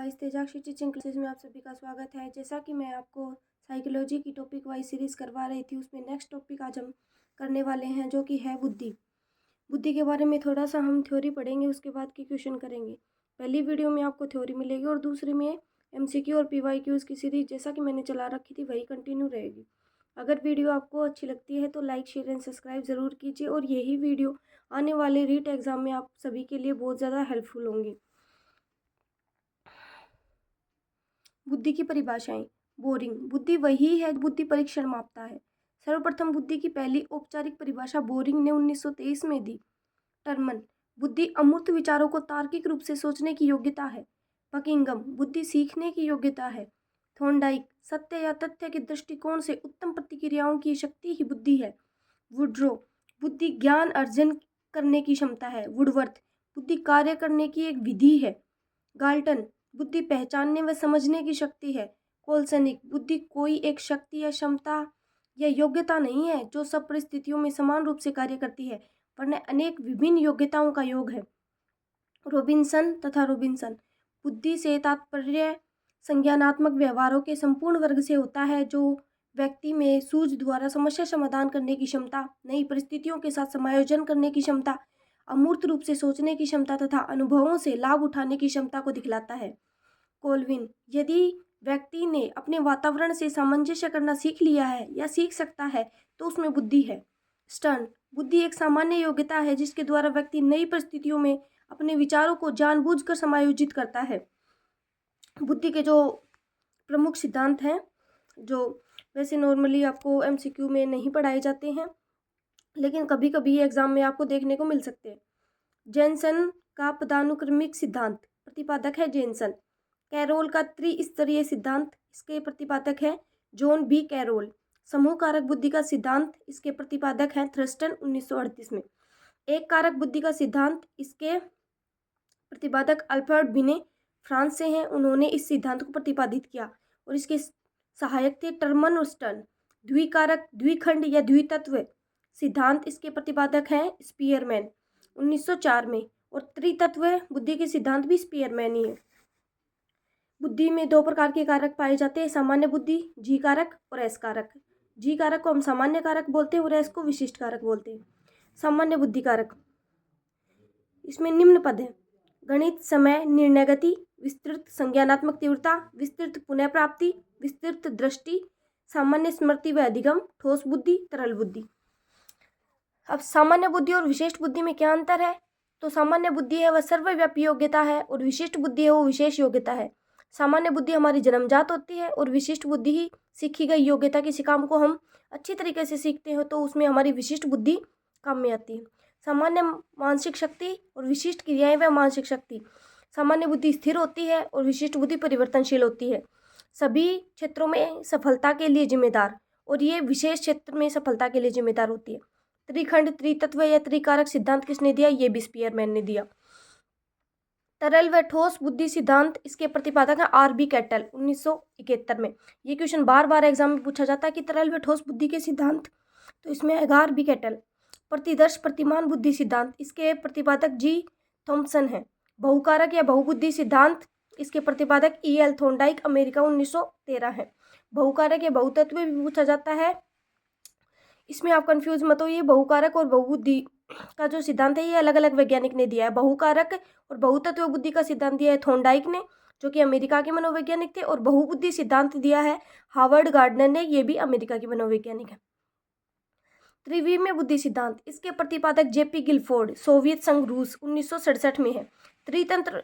Guys, तेजाक्षी teaching classes में आप सभी का स्वागत है। जैसा कि मैं आपको साइकोलॉजी की टॉपिक वाइज सीरीज़ करवा रही थी, उसमें नेक्स्ट टॉपिक आज हम करने वाले हैं, जो कि है बुद्धि। बुद्धि के बारे में थोड़ा सा हम थ्योरी पढ़ेंगे, उसके बाद की क्वेश्चन करेंगे। पहली वीडियो में आपको थ्योरी मिलेगी और दूसरे में MCQ और PYQs की सीरीज़ जैसा कि मैंने चला रखी थी वही कंटिन्यू रहेगी। अगर वीडियो आपको अच्छी लगती है तो लाइक, शेयर एंड सब्सक्राइब ज़रूर कीजिए और यही वीडियो आने वाले रीट एग्ज़ाम में आप सभी के लिए बहुत ज़्यादा हेल्पफुल होंगी। बुद्धि की परिभाषाएं। बोरिंग। बुद्धि वही है जो बुद्धि परीक्षण मापता है। सर्वप्रथम बुद्धि की पहली औपचारिक परिभाषा बोरिंग ने 1923 में दी। टर्मन। बुद्धि अमूर्त विचारों को तार्किक रूप से सोचने की योग्यता है। बकिंगम। बुद्धि सीखने की योग्यता है। थॉर्नडाइक। सत्य या तथ्य के दृष्टिकोण से उत्तम प्रतिक्रियाओं की शक्ति ही बुद्धि है। वुड्रो। बुद्धि ज्ञान अर्जन करने की क्षमता है। वुडवर्थ। बुद्धि कार्य करने की एक विधि है। गाल्टन। बुद्धि पहचानने व समझने की शक्ति है। कोलसनिक। बुद्धि कोई एक शक्ति या क्षमता या योग्यता नहीं है जो सब परिस्थितियों में समान रूप से कार्य करती है, वरन अनेक विभिन्न योग्यताओं का योग है। रॉबिन्सन तथा रॉबिन्सन। बुद्धि से तात्पर्य संज्ञानात्मक व्यवहारों के संपूर्ण वर्ग से होता है जो व्यक्ति में सूझ द्वारा समस्या समाधान करने की क्षमता, नई परिस्थितियों के साथ समायोजन करने की क्षमता, अमूर्त रूप से सोचने की क्षमता तथा अनुभवों से लाभ उठाने की क्षमता को दिखलाता है। कोलविन। यदि व्यक्ति ने अपने वातावरण से सामंजस्य करना सीख लिया है या सीख सकता है तो उसमें बुद्धि है। स्टर्न। बुद्धि एक सामान्य योग्यता है जिसके द्वारा व्यक्ति नई परिस्थितियों में अपने विचारों को जानबूझकर समायोजित करता है। बुद्धि के जो प्रमुख सिद्धांत हैं, जो वैसे नॉर्मली आपको MCQ में नहीं पढ़ाए जाते हैं, लेकिन कभी कभी एग्जाम में आपको देखने को मिल सकते हैं। जेनसन का पदानुक्रमिक सिद्धांत, प्रतिपादक है जेनसन। कैरोल का त्रिस्तरीय सिद्धांत, इसके प्रतिपादक है जॉन बी कैरोल। समूह कारक बुद्धि का सिद्धांत, इसके प्रतिपादक हैं थ्रस्टन 1938 में। एक कारक बुद्धि का सिद्धांत, इसके प्रतिपादक अल्फ्रेड बिने फ्रांस से हैं, उन्होंने इस सिद्धांत को प्रतिपादित किया और इसके सहायक थे टर्मन और स्टर्न। द्विकारक, द्विखंड या द्वितत्व सिद्धांत, इसके प्रतिपादक हैं स्पीयरमैन 1904 में। और त्रितत्व बुद्धि के सिद्धांत भी स्पीयरमैन ही है। बुद्धि में दो प्रकार के कारक पाए जाते हैं, सामान्य बुद्धि, जी कारक और एस कारक। जी कारक को हम सामान्य कारक बोलते हैं और एस को विशिष्ट कारक बोलते हैं। सामान्य बुद्धि कारक, इसमें निम्न पद है: गणित, समय, निर्णय गति, विस्तृत संज्ञानात्मक तीव्रता, विस्तृत पुनः प्राप्ति, विस्तृत दृष्टि, सामान्य स्मृति व अधिगम, ठोस बुद्धि, तरल बुद्धि। अब सामान्य बुद्धि और विशिष्ट बुद्धि में क्या अंतर है? तो सामान्य बुद्धि है वह सर्वव्यापी योग्यता है और विशिष्ट बुद्धि है वो विशेष योग्यता है। सामान्य बुद्धि हमारी जन्मजात होती है और विशिष्ट बुद्धि ही सीखी गई योग्यता। किसी काम को हम अच्छी तरीके से सीखते हो तो उसमें हमारी विशिष्ट बुद्धि काम में आती है। सामान्य मानसिक शक्ति और विशिष्ट क्रियाएं व मानसिक शक्ति। सामान्य बुद्धि स्थिर होती है और विशिष्ट बुद्धि परिवर्तनशील होती है, सभी क्षेत्रों में सफलता के लिए जिम्मेदार, और ये विशेष क्षेत्र में सफलता के लिए जिम्मेदार होती है। त्रिखंड, त्रितत्व या त्रिकारक सिद्धांत किसने दिया? ये भी स्पीयरमैन ने दिया। तरल व ठोस बुद्धि सिद्धांत, इसके प्रतिपादक हैं RB कैटल 1971 में। ये क्वेश्चन बार बार एग्जाम में पूछा जाता है कि तरल व ठोस बुद्धि के सिद्धांत, तो इसमें आएगा RB कैटल। प्रतिदर्श प्रतिमान बुद्धि सिद्धांत, इसके प्रतिपादक G थॉम्पसन है। बहुकारक या बहुबुद्धि सिद्धांत, इसके प्रतिपादक EL थॉर्नडाइक, अमेरिका 1913 है। बहुकारक या बहुतत्व भी पूछा जाता है, इसमें आप कंफ्यूज मत होइए। बहुकारक और बहुबुद्धि का जो सिद्धांत है ये अलग अलग वैज्ञानिक ने दिया है। बहुकारक और बहुतत्व बुद्धि का सिद्धांत दिया है थॉर्नडाइक ने, जो कि अमेरिका के मनोवैज्ञानिक थे, और बहुबुद्धि सिद्धांत दिया है हार्वर्ड गार्डनर ने, ये भी अमेरिका के मनोवैज्ञानिक है। त्रिविमीय बुद्धि सिद्धांत, इसके प्रतिपादक JP गिलफोर्ड, सोवियत संघ, रूस 1967 में है। त्रितंत्र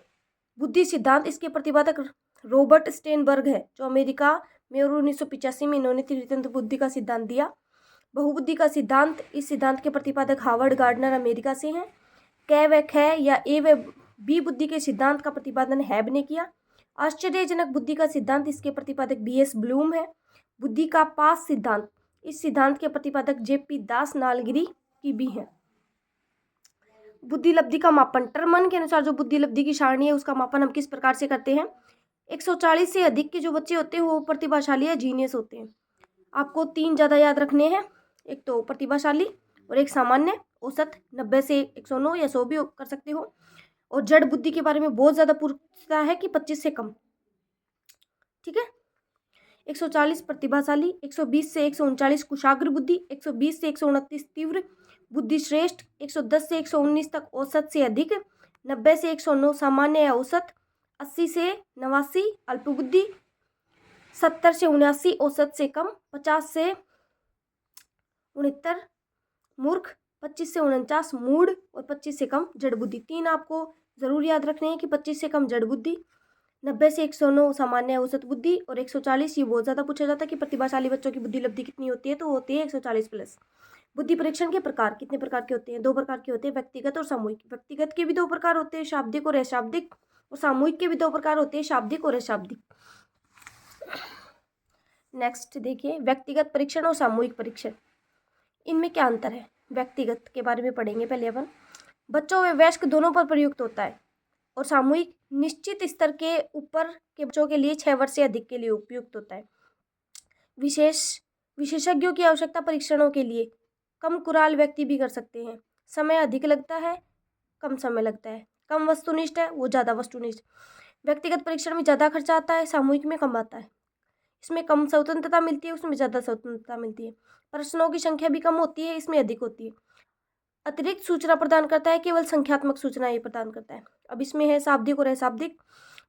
बुद्धि सिद्धांत, इसके प्रतिपादक रॉबर्ट स्टेनबर्ग है, जो अमेरिका में, और 1985 में इन्होंने त्रितंत्र बुद्धि का सिद्धांत दिया। बहुबुद्धि का सिद्धांत, इस सिद्धांत के प्रतिपादक हार्वर्ड गार्डनर अमेरिका से हैं। क व ख या ए व बी बुद्धि के सिद्धांत का प्रतिपादन हैब ने किया। आश्चर्यजनक बुद्धि का सिद्धांत, इसके प्रतिपादक BS ब्लूम है। बुद्धि का पास सिद्धांत, इस सिद्धांत के प्रतिपादक JP दास नालगिरी की भी है। बुद्धि लब्धि का मापन, टर्मन के अनुसार जो बुद्धि लब्धि की सारणी है उसका मापन हम किस प्रकार से करते हैं? 140 से अधिक के जो बच्चे होते हैं वो प्रतिभाशाली या जीनियस होते हैं। आपको 3 ज़्यादा याद रखने हैं, एक तो प्रतिभाशाली और एक सामान्य। औसत 90 से 109 या 100 भी कर सकते हो। और जड़ बुद्धि के बारे में बहुत ज़्यादा पूछता है कि 25 से कम। ठीक है। 140 प्रतिभाशाली, 120 से 139 कुशाग्र बुद्धि, 120 से 129 तीव्र बुद्धि श्रेष्ठ, 110 से 119 तक औसत से अधिक, 90 से 109 सामान्य या औसत, 80 से 89 अल्प बुद्धि, 70 से 79 औसत से कम, 50 से 69 मूर्ख, 25 से 49 मूढ़ और 25 से कम जड़ बुद्धि। 3 आपको जरूर याद रखने हैं कि 25 से कम जड़ बुद्धि, 90 से 109 सामान्य औसत बुद्धि और 140 ये बहुत ज़्यादा पूछा जाता है कि प्रतिभाशाली बच्चों की बुद्धि लब्धि कितनी होती है, तो होती है 140 प्लस। बुद्धि परीक्षण के प्रकार कितने प्रकार के होते हैं? 2 प्रकार के होते हैं, व्यक्तिगत और सामूहिक। व्यक्तिगत के भी 2 प्रकार होते हैं, शाब्दिक और अशाब्दिक, और सामूहिक के भी 2 प्रकार होते हैं, शाब्दिक और अशाब्दिक। नेक्स्ट देखिए, व्यक्तिगत परीक्षण और सामूहिक परीक्षण, इनमें क्या अंतर है? व्यक्तिगत के बारे में पढ़ेंगे पहले अपन। बच्चों व वयस्क दोनों पर प्रयुक्त होता है, और सामूहिक निश्चित स्तर के ऊपर के बच्चों के लिए 6 वर्ष से अधिक के लिए उपयुक्त होता है। विशेषज्ञों की आवश्यकता परीक्षणों के लिए कम कुराल व्यक्ति भी कर सकते हैं। समय अधिक लगता है, कम समय लगता है। कम वस्तुनिष्ठ है, वो ज़्यादा वस्तुनिष्ठ। व्यक्तिगत परीक्षण में ज़्यादा खर्चा आता है, सामूहिक में कम आता है। इसमें कम स्वतंत्रता मिलती है, उसमें ज़्यादा स्वतंत्रता मिलती है। प्रश्नों की संख्या भी कम होती है, इसमें अधिक होती है। अतिरिक्त सूचना प्रदान करता है, केवल संख्यात्मक सूचना ये प्रदान करता है। अब इसमें है शाब्दिक और अशाब्दिक।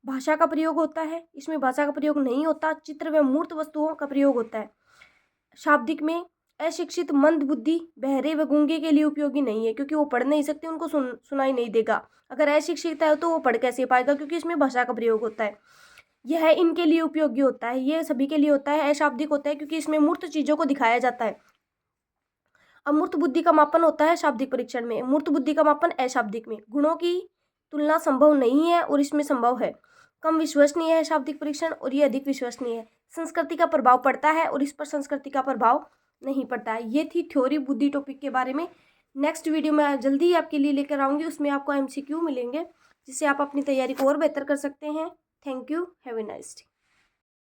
भाषा का प्रयोग होता है, इसमें भाषा का प्रयोग नहीं होता, चित्र व मूर्त वस्तुओं का प्रयोग होता है। शाब्दिक में अशिक्षित, मंद बुद्धि, बहरे व गूंगे के लिए उपयोगी नहीं है, क्योंकि वो पढ़ नहीं सकते, उनको सुनाई नहीं देगा। अगर अशिक्षित है तो वो पढ़ कैसे पाएगा, क्योंकि इसमें भाषा का प्रयोग होता है। यह इनके लिए उपयोगी होता है, ये सभी के लिए होता है। अशाब्दिक होता है क्योंकि इसमें मूर्त चीज़ों को दिखाया जाता है। अमूर्त बुद्धि का मापन होता है शाब्दिक परीक्षण में, मूर्त बुद्धि का मापन अशाब्दिक में। गुणों की तुलना संभव नहीं है और इसमें संभव है। कम विश्वसनीय है शाब्दिक परीक्षण और ये अधिक विश्वसनीय है। संस्कृति का प्रभाव पड़ता है और इस पर संस्कृति का प्रभाव नहीं पड़ता है। ये थी थ्योरी बुद्धि टॉपिक के बारे में। नेक्स्ट वीडियो में जल्दी ही आपके लिए लेकर आऊँगी, उसमें आपको MCQ मिलेंगे, जिससे आप अपनी तैयारी को और बेहतर कर सकते हैं। Thank you, have a nice day.